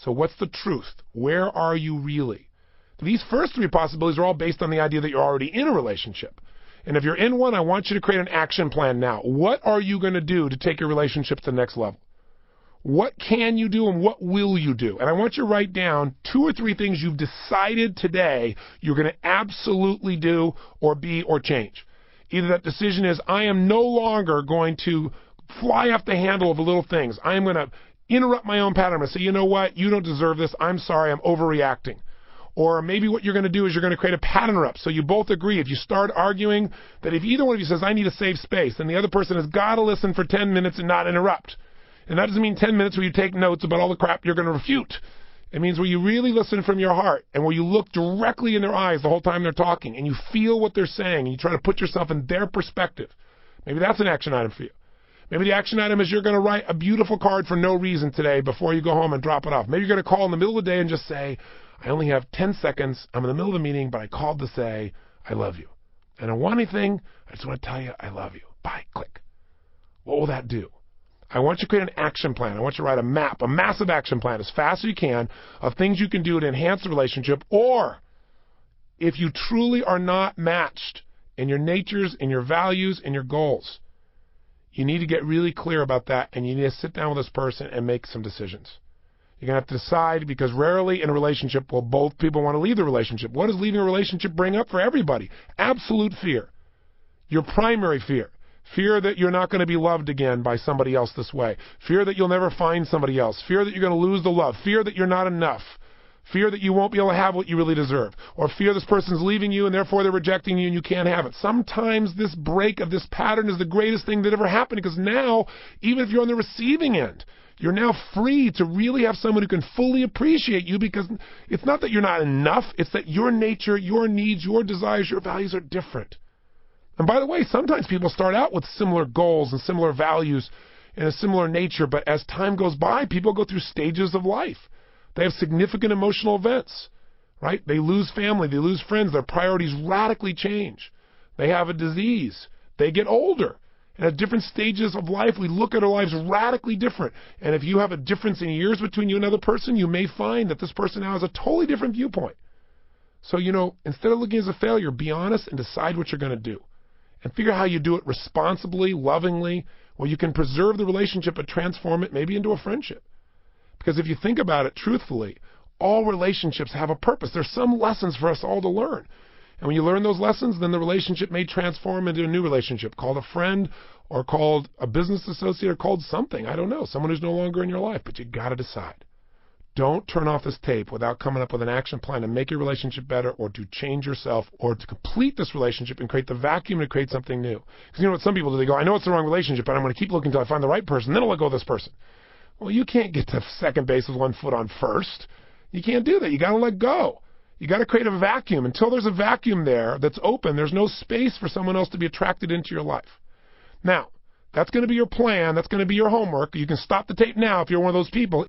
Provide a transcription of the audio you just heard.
So what's the truth? Where are you really? These first three possibilities are all based on the idea that you're already in a relationship. And if you're in one, I want you to create an action plan now. What are you going to do to take your relationship to the next level? What can you do and what will you do? And I want you to write down 2 or 3 things you've decided today you're going to absolutely do or be or change. Either that decision is, I am no longer going to fly off the handle over little things. I am going to interrupt my own pattern and say, you know what, you don't deserve this. I'm sorry, I'm overreacting. Or maybe what you're going to do is you're going to create a pattern up. So you both agree, if you start arguing, that if either one of you says, I need a safe space, then the other person has got to listen for 10 minutes and not interrupt. And that doesn't mean 10 minutes where you take notes about all the crap you're going to refute. It means where you really listen from your heart and where you look directly in their eyes the whole time they're talking and you feel what they're saying and you try to put yourself in their perspective. Maybe that's an action item for you. Maybe the action item is you're going to write a beautiful card for no reason today before you go home and drop it off. Maybe you're going to call in the middle of the day and just say, I only have 10 seconds. I'm in the middle of a meeting, but I called to say, I love you. I don't want anything. I just want to tell you I love you. Bye. Click. What will that do? I want you to create an action plan. I want you to write a map, a massive action plan as fast as you can of things you can do to enhance the relationship. Or if you truly are not matched in your natures, in your values, in your goals, you need to get really clear about that and you need to sit down with this person and make some decisions. You're going to have to decide because rarely in a relationship will both people want to leave the relationship. What does leaving a relationship bring up for everybody? Absolute fear. Your primary fear. Fear that you're not going to be loved again by somebody else this way. Fear that you'll never find somebody else. Fear that you're going to lose the love. Fear that you're not enough. Fear that you won't be able to have what you really deserve. Or fear this person's leaving you and therefore they're rejecting you and you can't have it. Sometimes this break of this pattern is the greatest thing that ever happened because now, even if you're on the receiving end, you're now free to really have someone who can fully appreciate you because it's not that you're not enough. It's that your nature, your needs, your desires, your values are different. And by the way, sometimes people start out with similar goals and similar values and a similar nature, but as time goes by, people go through stages of life. They have significant emotional events, right? They lose family, they lose friends, their priorities radically change. They have a disease. They get older. And at different stages of life, we look at our lives radically different. And if you have a difference in years between you and another person, you may find that this person now has a totally different viewpoint. So, instead of looking as a failure, be honest and decide what you're going to do. And figure out how you do it responsibly, lovingly, where you can preserve the relationship but transform it maybe into a friendship. Because if you think about it truthfully, all relationships have a purpose. There's some lessons for us all to learn. And when you learn those lessons, then the relationship may transform into a new relationship called a friend or called a business associate or called something. I don't know, someone who's no longer in your life. But you got to decide. Don't turn off this tape without coming up with an action plan to make your relationship better or to change yourself or to complete this relationship and create the vacuum and create something new. Because you know what some people do? They go, I know it's the wrong relationship, but I'm going to keep looking until I find the right person, then I'll let go of this person. Well, you can't get to second base with one foot on first. You can't do that. You got to let go. You got to create a vacuum. Until there's a vacuum there that's open, there's no space for someone else to be attracted into your life. Now, that's going to be your plan. That's going to be your homework. You can stop the tape now if you're one of those people.